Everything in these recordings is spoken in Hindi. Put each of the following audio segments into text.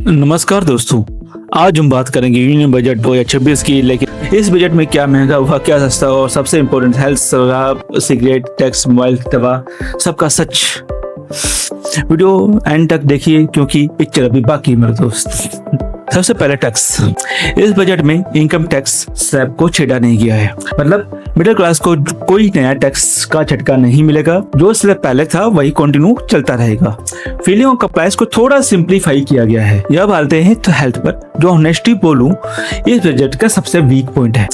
नमस्कार दोस्तों, आज हम बात करेंगे यूनियन बजट 2026 की। लेकिन इस बजट में क्या महंगा हुआ, क्या सस्ता हुआ और सबसे important health, cigarette, tax, mobile, दवा, सबका सच। वीडियो एंड तक देखिए क्योंकि पिक्चर अभी बाकी है मेरे दोस्त। सबसे पहले टैक्स। इस बजट में इनकम टैक्स स्लैब को छेड़ा नहीं गया है, मतलब मिडिल क्लास को कोई नया टैक्स का झटका नहीं मिलेगा। जो स्लैब पहले था वही कंटिन्यू चलता रहेगा। फीलिंग का प्राइस को थोड़ा सिंप्लीफाई किया गया है। यह बालते हैं तो हेल्थ पर, जो ऑनेस्टली बोलूं इस बजट का सबसे वीक पॉइंट है।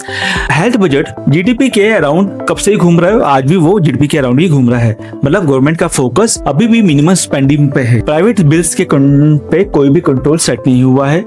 हेल्थ बजट जीडीपी के अराउंड कब से ही घूम रहा है, आज भी वो जीडीपी के अराउंड ही घूम रहा है। मतलब गवर्नमेंट का फोकस अभी भी मिनिमम स्पेंडिंग पे है। प्राइवेट बिल्स के पे कोई भी कंट्रोल सेट नहीं हुआ है।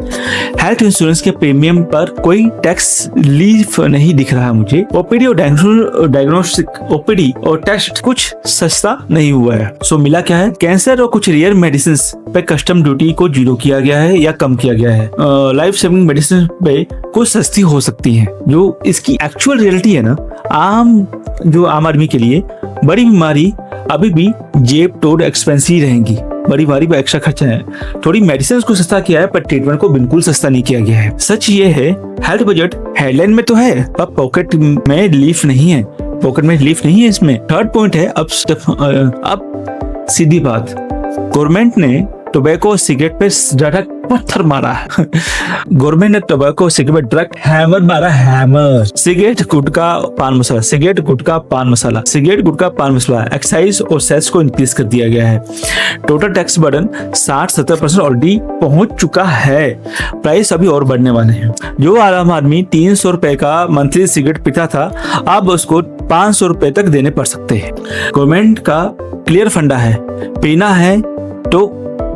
हेल्थ इंश्योरेंस के प्रीमियम पर कोई टैक्स लीफ नहीं दिख रहा मुझे। ओपीडी और डायग्नोस्टिक ओपीडी और टेस्ट कुछ सस्ता नहीं हुआ है। सो मिला क्या है, कैंसर और कुछ रेयर मेडिसिन पे कस्टम ड्यूटी को 0 किया गया है या कम किया गया है। लाइफ सेविंग मेडिसिन पे कुछ सस्ती हो सकती है। जो इसकी एक्चुअल रियलिटी है ना, आम आदमी के लिए बड़ी बीमारी अभी भी जेब तोड़ एक्सपेंसिव रहेंगी। बड़ी बीमारी पर एक्स्ट्रा खर्चा है। थोड़ी मेडिसिन को सस्ता किया है पर ट्रीटमेंट को बिल्कुल सस्ता नहीं किया गया है। सच ये है, हेल्थ बजट हेडलाइन में तो है पर पॉकेट में रिलीफ नहीं है। पॉकेट में रिलीफ नहीं है इसमें। थर्ड पॉइंट है, अब सीधी बात, गवर्नमेंट ने टोबैको सिगरेट पे डायरेक्ट पत्थर मारा है। गवर्नमेंट ने टोबैको सिगरेट पे डायरेक्ट हैमर मारा, हैमर। सिगरेट, गुटखा, पान मसाला, सिगरेट, गुटखा, पान मसाला, सिगरेट, गुटखा, पान मसाला, एक्साइज और सेस को इंक्रीज कर दिया गया है। टोटल टैक्स बर्डन 60-70% ऑलरेडी पहुंच चुका है। प्राइस अभी और बढ़ने वाले हैं। जो आम आदमी 300 रुपए का मंथली सिगरेट पीता था, अब उसको 500 रुपए तक देने पड़ सकते हैं। गवर्नमेंट का क्लियर फंडा है, पीना है तो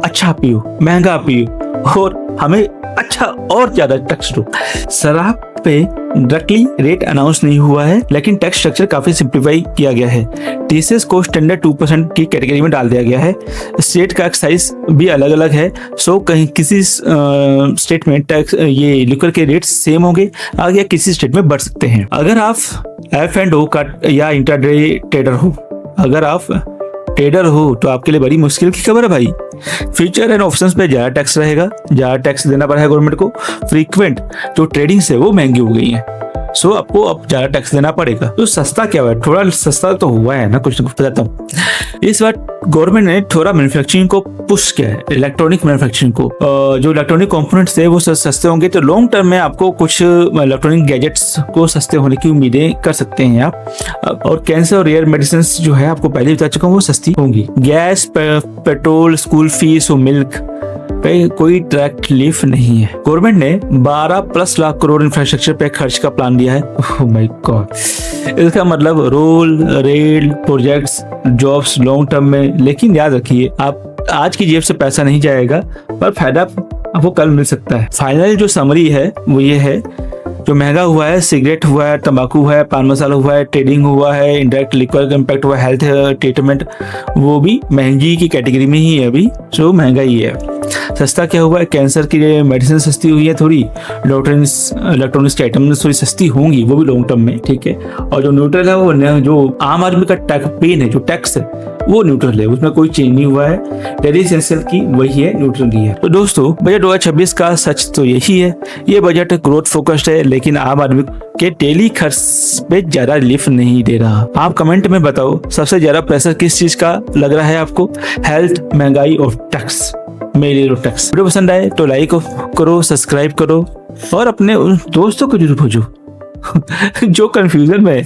अच्छा पियो, महंगा पियो और हमें अच्छा और ज्यादा टैक्स दो। शराब पे डायरेक्टली रेट अनाउंस नहीं हुआ है, लेकिन टैक्स स्ट्रक्चर काफी सिंप्लीफाई किया गया है। टीसीएस को स्टैंडर्ड 2% की कैटेगरी में डाल दिया गया है। स्टेट का एक्साइज भी अलग अलग है। सो कहीं किसी स्टेट में टैक्स ये लिकर के रेट सेम होंगे, आगे किसी स्टेट में बढ़ सकते हैं। अगर आप F&O का या इंट्राडे ट्रेडर हो, अगर आप ट्रेडर हो तो आपके लिए बड़ी मुश्किल की खबर है भाई। फ्यूचर एंड ऑप्शंस पे ज्यादा टैक्स रहेगा, ज्यादा टैक्स देना पड़ा है गवर्नमेंट को। फ्रीक्वेंट जो ट्रेडिंग्स है वो महंगी हो गई है, सो आपको अब ज्यादा टैक्स देना पड़ेगा। तो सस्ता क्या हुआ है, थोड़ा सस्ता तो हुआ है ना, कुछ ना कुछ बताता हूँ। इस बार गवर्नमेंट ने थोड़ा मैन्युफैक्चरिंग को पुश किया है, इलेक्ट्रॉनिक मैन्युफैक्चरिंग को। जो इलेक्ट्रॉनिक कंपोनेंट्स है वो सस्ते होंगे, तो लॉन्ग टर्म में आपको कुछ इलेक्ट्रॉनिक गैजेट्स को सस्ते होने की उम्मीदें कर सकते हैं आप। और कैंसर और रेयर मेडिसिन जो है, आपको पहले बता चुका हूँ, वो सस्ती होंगी। गैस, पेट्रोल, स्कूल फीस और मिल्क पे कोई डायरेक्ट रिलीफ नहीं है। गवर्नमेंट ने 12+ लाख करोड़ इंफ्रास्ट्रक्चर पे खर्च का प्लान दिया है। ओह माय गॉड, इसका मतलब role rail projects, jobs long term में। लेकिन याद रखिए, आप आज की जेब से पैसा नहीं जाएगा पर फायदा आपको कल मिल सकता है। फाइनल जो समरी है वो ये है, जो महंगा हुआ है, सिगरेट हुआ है, तंबाकू हुआ है, पान मसाला हुआ है, ट्रेडिंग हुआ है, इंडायरेक्ट लिक्विड का इम्पैक्ट हुआ है, हेल्थ ट्रीटमेंट, वो भी महंगी की कैटेगरी में ही है अभी, जो महंगा ही है। सस्ता क्या हुआ है, कैंसर की मेडिसिन सस्ती हुई है थोड़ी, इलेक्ट्रॉनिक्स की आइटम थोड़ी सस्ती होंगी, वो भी लॉन्ग टर्म में, ठीक है। और जो न्यूट्रल है, वो जो आम आदमी का पेन है, जो टैक्स है, वो न्यूट्रल है, उसमें कोई चेंज नहीं हुआ है। डेली एसेंशियल की वही है, न्यूट्रल ही है। तो दोस्तों, बजट 2026 का सच तो यही है, ये बजट ग्रोथ फोकस्ड है, लेकिन आम आदमी के डेली खर्च पे ज्यादा रिलीफ नहीं दे रहा। आप कमेंट में बताओ, सबसे ज्यादा प्रेशर किस चीज का लग रहा है आपको, हेल्थ, महंगाई और टैक्स? मेरे लिए टैक्स। वीडियो पसंद आए तो लाइक करो, सब्सक्राइब करो और अपने दोस्तों को जरूर भेजो जो कंफ्यूजन में है।